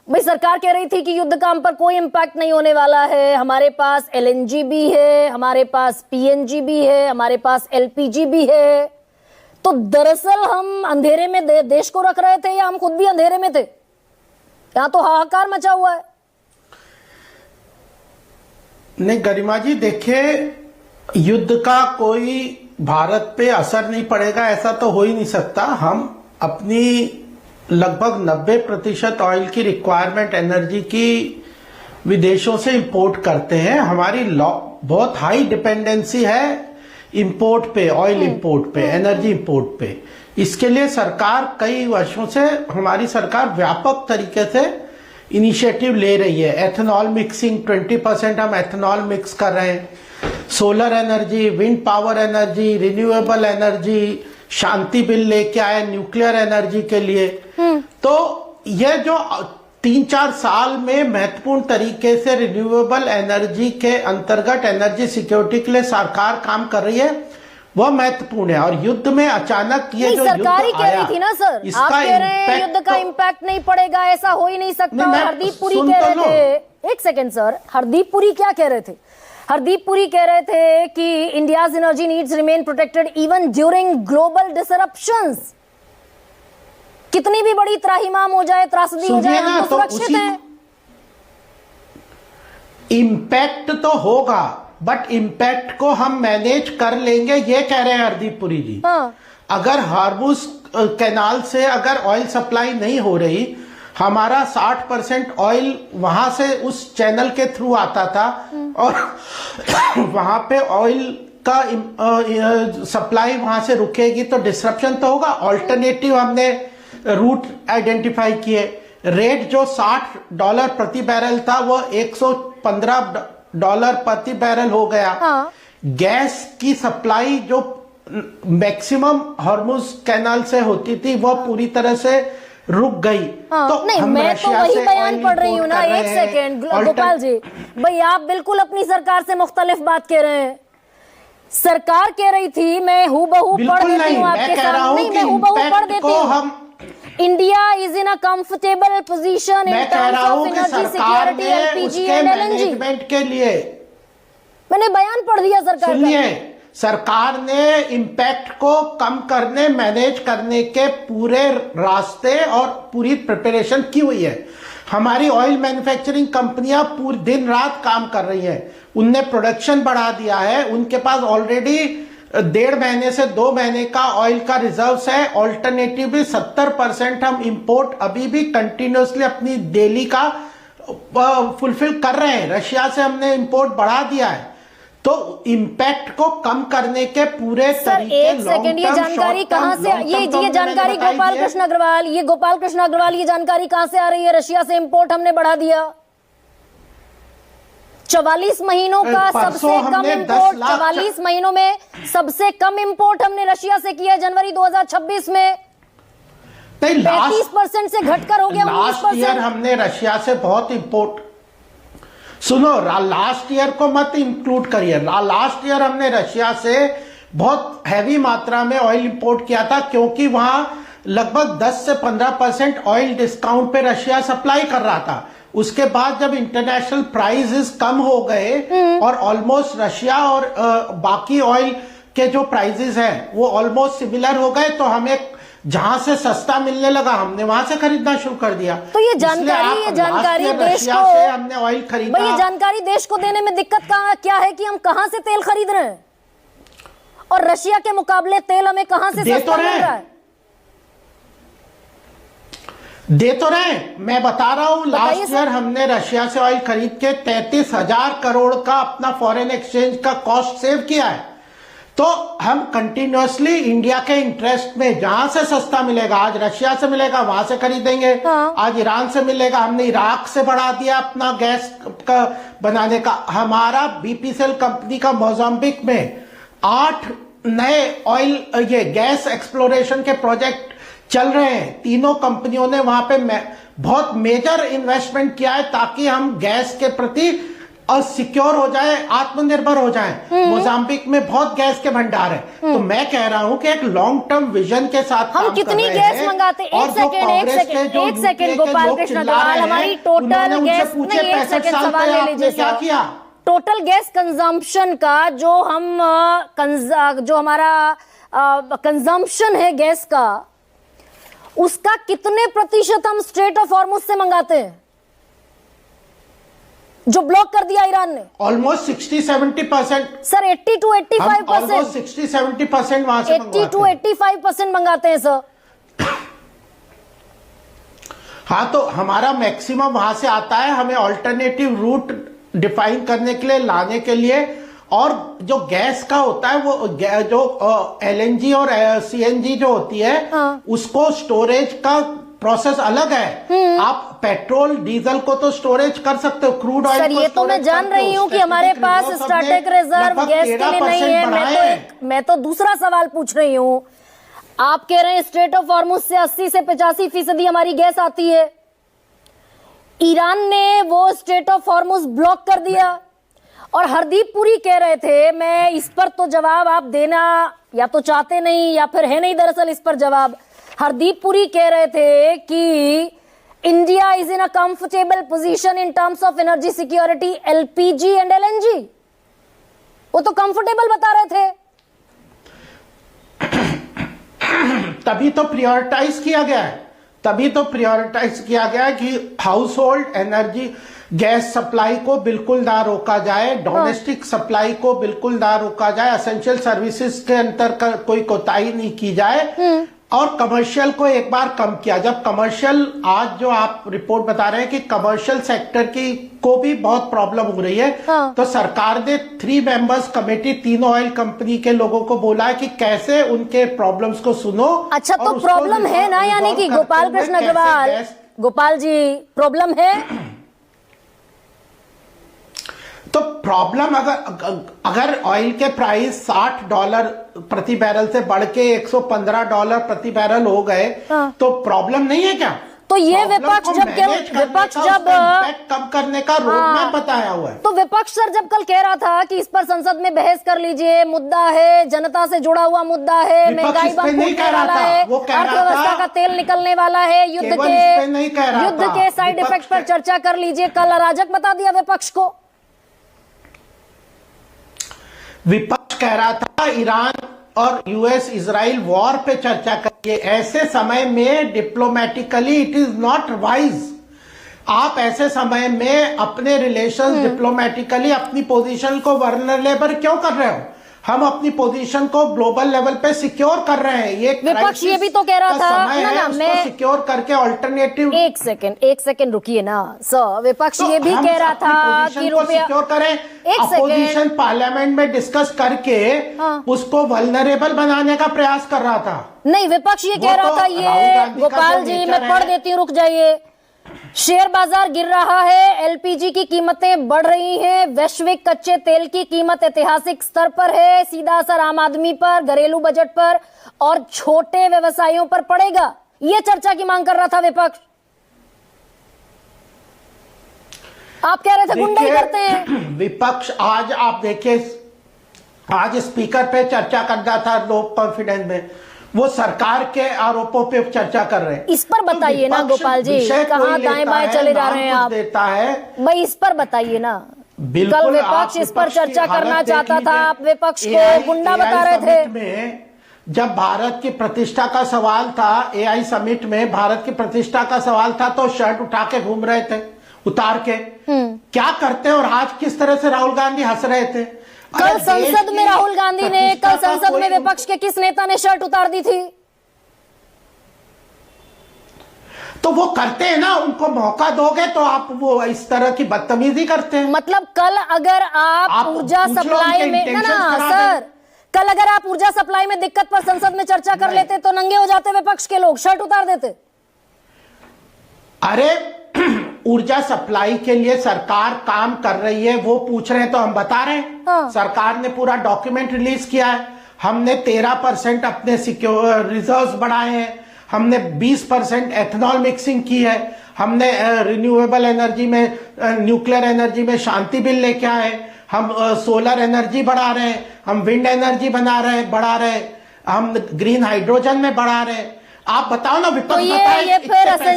भाई सरकार कह रही थी कि युद्ध का हम पर कोई इम्पैक्ट नहीं होने वाला है, हमारे पास एलएनजी भी है, हमारे पास पीएनजी भी है, हमारे पास एलपीजी भी है। तो दरअसल हम अंधेरे में देश को रख रहे थे या हम खुद भी अंधेरे में थे? यहां तो हाहाकार मचा हुआ है। नहीं गरिमा जी, देखिए युद्ध का कोई भारत पे असर नहीं पड़ेगा ऐसा तो हो ही नहीं सकता। हम अपनी लगभग 90% ऑयल की रिक्वायरमेंट एनर्जी की विदेशों से इंपोर्ट करते हैं। हमारी बहुत हाई डिपेंडेंसी है इंपोर्ट पे, ऑयल इंपोर्ट पे, एनर्जी इंपोर्ट पे। इसके लिए सरकार कई वर्षों से, हमारी सरकार व्यापक तरीके से इनिशिएटिव ले रही है। एथेनॉल मिक्सिंग 20% हम एथेनॉल मिक्स कर रहे हैं। Solar energy, wind power energy, renewable energy, Shanti bill लेके आए न्यूक्लियर एनर्जी के लिए। तो यह जो 3-4 साल में महत्वपूर्ण तरीके से रिन्यूएबल एनर्जी के अंतर्गत एनर्जी सिक्योरिटी के लिए सरकार काम कर रही है, वह महत्वपूर्ण है। और युद्ध में अचानक ये जो सरकार ही कह रही थी ना सर, आप कह रहे हैं युद्ध का इम्पैक्ट नहीं पड़ेगा, ऐसा हो ही नहीं सकता। हरदीप पुरी कह रहे थे, एक सेकेंड सर, हरदीप पुरी क्या कह रहे थे? हरदीप पुरी कह रहे थे कि India's energy needs remain protected even during global disruptions. कितनी भी बड़ी त्राहिमाम हो जाए, त्रासदी हो जाए, हम तो सुरक्षित हैं। इम्पैक्ट तो होगा, बट इम्पैक्ट को हम मैनेज कर लेंगे, ये कह रहे हैं हरदीप पुरी जी। अगर हार्मुज कैनाल से अगर ऑयल सप्लाई नहीं हो रही, हमारा 60% ऑयल वहां से उस चैनल के थ्रू आता था और वहां पे ऑयल का सप्लाई वहां से रुकेगी तो डिसरप्शन तो होगा। ऑल्टरनेटिव हमने रूट आइडेंटिफाई किए। रेट जो $60 प्रति बैरल था वो $115 प्रति बैरल हो गया। गैस की सप्लाई जो मैक्सिमम हार्मुज कैनाल से होती थी वो पूरी तरह से रुक गई। तो नहीं, मैं तो वही बयान पढ़ रही हूँ ना। एक सेकेंड गोपाल जी, भाई आप बिल्कुल अपनी सरकार से मुख्तलिफ बात कह रहे हैं। सरकार कह रही थी, मैं हूबहू पढ़ देती हूँ आपके सामने, मैं हूबहू पढ़ देती हूँ। India is in a comfortable position in terms of energy security, LPG and LNG के लिए। मैंने बयान पढ़ दिया सरकार का। सरकार ने इम्पैक्ट को कम करने, मैनेज करने के पूरे रास्ते और पूरी प्रिपरेशन की हुई है। हमारी ऑयल मैन्युफैक्चरिंग कंपनियां पूरी दिन रात काम कर रही हैं। उनने प्रोडक्शन बढ़ा दिया है। उनके पास ऑलरेडी 1.5 महीने से 2 महीने का ऑयल का रिजर्व्स है। ऑल्टरनेटिवली 70% हम इंपोर्ट अभी भी कंटिन्यूसली अपनी डेली का फुलफिल कर रहे हैं। रशिया से हमने इंपोर्ट बढ़ा दिया है। तो इम्पैक्ट को कम करने के पूरे तरीके, एक सेकंड, ये जानकारी कहां से, ये जानकारी गोपाल कृष्ण अग्रवाल, ये जानकारी कहां से आ रही है? रशिया से इंपोर्ट हमने बढ़ा दिया। 44 महीनों का सबसे कम इंपोर्ट, 44 महीनों में सबसे कम इंपोर्ट हमने रशिया से किया जनवरी 2026 में। 35% से घटकर हो गया 19%। लास्ट ईयर हमने रशिया से बहुत इंपोर्ट, सुनो, लास्ट ईयर को मत इंक्लूड करिए। लास्ट ईयर हमने रशिया से बहुत हैवी मात्रा में ऑयल इंपोर्ट किया था, क्योंकि वहां लगभग 10 से 15% ऑयल डिस्काउंट पे रशिया सप्लाई कर रहा था। उसके बाद जब इंटरनेशनल प्राइसेस कम हो गए और ऑलमोस्ट रशिया और बाकी ऑयल के जो प्राइसेस हैं वो ऑलमोस्ट सिमिलर हो गए, तो हमें जहां से सस्ता मिलने लगा हमने वहां से खरीदना शुरू कर दिया। तो ये जानकारी देश को, हमने ऑयल खरीदा। ये जानकारी देश को देने में दिक्कत क्या है कि हम कहां से तेल खरीद रहे हैं और रशिया के मुकाबले तेल हमें कहां से सस्ता मिल रहा है? दे तो रहे, मैं बता रहा हूं। लास्ट ईयर हमने रशिया से ऑयल खरीद के 33,000 करोड़ का अपना फॉरेन एक्सचेंज का कॉस्ट सेव किया है। तो हम कंटिन्यूअसली इंडिया के इंटरेस्ट में जहां से सस्ता मिलेगा, आज रशिया से मिलेगा वहां से खरीदेंगे। आज ईरान से मिलेगा, हमने इराक से बढ़ा दिया अपना गैस का बनाने का। हमारा बीपीसीएल कंपनी का मोजाम्बिक में 8 नए ऑयल ये गैस एक्सप्लोरेशन के प्रोजेक्ट चल रहे हैं। तीनों कंपनियों ने वहां पे बहुत मेजर इन्वेस्टमेंट किया है ताकि हम गैस के प्रति और सिक्योर हो जाए, आत्मनिर्भर हो जाए। मोजाम्बिक में बहुत गैस के भंडार है। तो मैं कह रहा हूं कि एक लॉन्ग टर्म विजन के साथ हम कितनी गैस मंगाते हैं? एक सेकेंड गोपाल कृष्ण अग्रवाल, हमारी टोटल गैस नहीं, एक सेकेंड सवाल ले लीजिए। क्या किया? टोटल गैस कंजम्पशन का जो हमारा कंजम्पशन है गैस का, उसका कितने प्रतिशत हम स्ट्रेट ऑफ हॉर्मुज से मंगाते हैं, जो ब्लॉक कर दिया ईरान ने? ऑलमोस्ट 60-70%। Sir 80 to 85%। 60-70% वहां से 80 to 85% मंगाते हैं सर। हाँ, तो हमारा मैक्सिमम वहां से आता है। हमें ऑल्टरनेटिव रूट डिफाइन करने के लिए, लाने के लिए, और जो गैस का होता है वो जो एलएनजी और सीएनजी जो होती है, हाँ। उसको स्टोरेज का प्रोसेस अलग है। आप पेट्रोल डीजल को तो स्टोरेज कर सकते हो, क्रूड ऑयल सर ये तो मैं जान रही हूँ कि हमारे पास स्ट्रैटेजिक रिजर्व गैस के लिए नहीं है। मैं तो दूसरा सवाल पूछ रही हूँ। आप कह रहे हैं स्ट्रेट ऑफ हॉर्मुज से 80 से 85% हमारी गैस आती है। ईरान ने वो स्ट्रेट ऑफ हॉर्मुज ब्लॉक कर दिया, और हरदीप पुरी कह रहे थे, मैं इस पर तो जवाब आप देना या तो चाहते नहीं या फिर है नहीं दरअसल इस पर जवाब। हरदीप पुरी कह रहे थे कि India is in a comfortable position in terms of energy security, LPG and LNG. वो तो कंफर्टेबल बता रहे थे। तभी तो प्रायोरिटाइज किया गया है। तभी तो प्रायोरिटाइज किया गया कि house hold energy gas supply को बिल्कुल ना रोका जाए, डोमेस्टिक सप्लाई को बिल्कुल ना रोका जाए, एसेंशियल सर्विसेज के अंतर कोई कोताही नहीं की जाए, और कमर्शियल को एक बार कम किया। जब कमर्शियल, आज जो आप रिपोर्ट बता रहे हैं कि कमर्शियल सेक्टर की को भी बहुत प्रॉब्लम हो रही है, तो सरकार ने 3 मेंबर्स कमेटी, तीनों ऑयल कंपनी के लोगों को बोला है कि कैसे उनके प्रॉब्लम्स को सुनो। अच्छा, तो प्रॉब्लम है ना, यानी कि गोपाल कृष्ण अग्रवाल, गोपाल जी प्रॉब्लम है। तो प्रॉब्लम, अगर ऑयल के प्राइस $60 प्रति बैरल से बढ़ के $115 प्रति बैरल हो गए, तो प्रॉब्लम नहीं है क्या? तो ये विपक्ष जब कम करने का रोडमैप बताया हुआ है। तो विपक्ष सर जब कल कह रहा था कि इस पर संसद में बहस कर लीजिए, मुद्दा है, जनता से जुड़ा हुआ मुद्दा है, महंगाई बढ़ने वाला है, अर्थव्यवस्था का तेल निकलने वाला है, युद्ध के साइड इफेक्ट पर चर्चा कर लीजिए, कल अराजक बता दिया विपक्ष को। विपक्ष कह रहा था ईरान और यूएस इजराइल वॉर पे चर्चा करिए। ऐसे समय में diplomatically it is not wise. आप ऐसे समय में अपने रिलेशंस डिप्लोमेटिकली अपनी पोजीशन को वल्नरेबल क्यों कर रहे हो? हम अपनी पोजीशन को ग्लोबल लेवल पे सिक्योर कर रहे हैं। ये विपक्ष ये भी तो कह रहा था ना, मैं सिक्योर करके ऑल्टरनेटिव। एक सेकंड रुकिए ना सर। विपक्ष ये भी कह रहा था कि रुपया सिक्योर करें, अपोजिशन पार्लियामेंट में डिस्कस करके उसको वल्नरेबल बनाने का प्रयास कर रहा था। नहीं, विपक्ष ये कह रहा था, ये गोपाल जी मैं पढ़ देती हूँ, रुक जाइए। शेयर बाजार गिर रहा है, एलपीजी की कीमतें बढ़ रही हैं, वैश्विक कच्चे तेल की कीमत ऐतिहासिक स्तर पर है, सीधा असर आम आदमी पर, घरेलू बजट पर और छोटे व्यवसायियों पर पड़ेगा। यह चर्चा की मांग कर रहा था विपक्ष। आप कह रहे थे गुंडाई करते हैं विपक्ष। आज आप देखिए, आज स्पीकर पे चर्चा करना था लो कॉन्फिडेंस में, वो सरकार के आरोपों पे चर्चा कर रहे हैं। इस पर बताइए ना गोपाल जी, कहां दाएं बाएं चले जा रहे हैं आप? देता है भाई, इस पर बताइए ना। कल विपक्ष इस पर चर्चा करना चाहता था, आप विपक्ष को गुंडा बता रहे थे। जब भारत की प्रतिष्ठा का सवाल था, एआई समिट में भारत की प्रतिष्ठा का सवाल था, तो शर्ट उठा के घूम रहे थे, उतार के। क्या करते हैं? और आज किस तरह से राहुल गांधी हंस रहे थे। कल संसद में राहुल गांधी ने, कल संसद में विपक्ष के किस नेता ने शर्ट उतार दी थी? तो वो करते हैं ना, उनको मौका दोगे तो आप वो इस तरह की बदतमीजी करते हैं। मतलब कल अगर आप ऊर्जा सप्लाई में ना सर, कल अगर आप ऊर्जा सप्लाई में दिक्कत पर संसद में चर्चा कर लेते तो नंगे हो जाते विपक्ष के लोग, शर्ट उतार देते। अरे ऊर्जा सप्लाई के लिए सरकार काम कर रही है, वो पूछ रहे हैं तो हम बता रहे हैं। सरकार ने पूरा डॉक्यूमेंट रिलीज किया है। हमने 13% अपने सिक्योर रिजर्व्स बढ़ाए हैं, हमने 20% एथेनॉल मिक्सिंग की है, हमने रिन्यूएबल एनर्जी में, न्यूक्लियर एनर्जी में शांति बिल लेके आए, हम सोलर एनर्जी बढ़ा रहे हैं, हम विंड एनर्जी बढ़ा रहे हैं, हम ग्रीन हाइड्रोजन में बढ़ा रहे हैं। आप बताओ ना, विपक्ष तो बताए ये फिर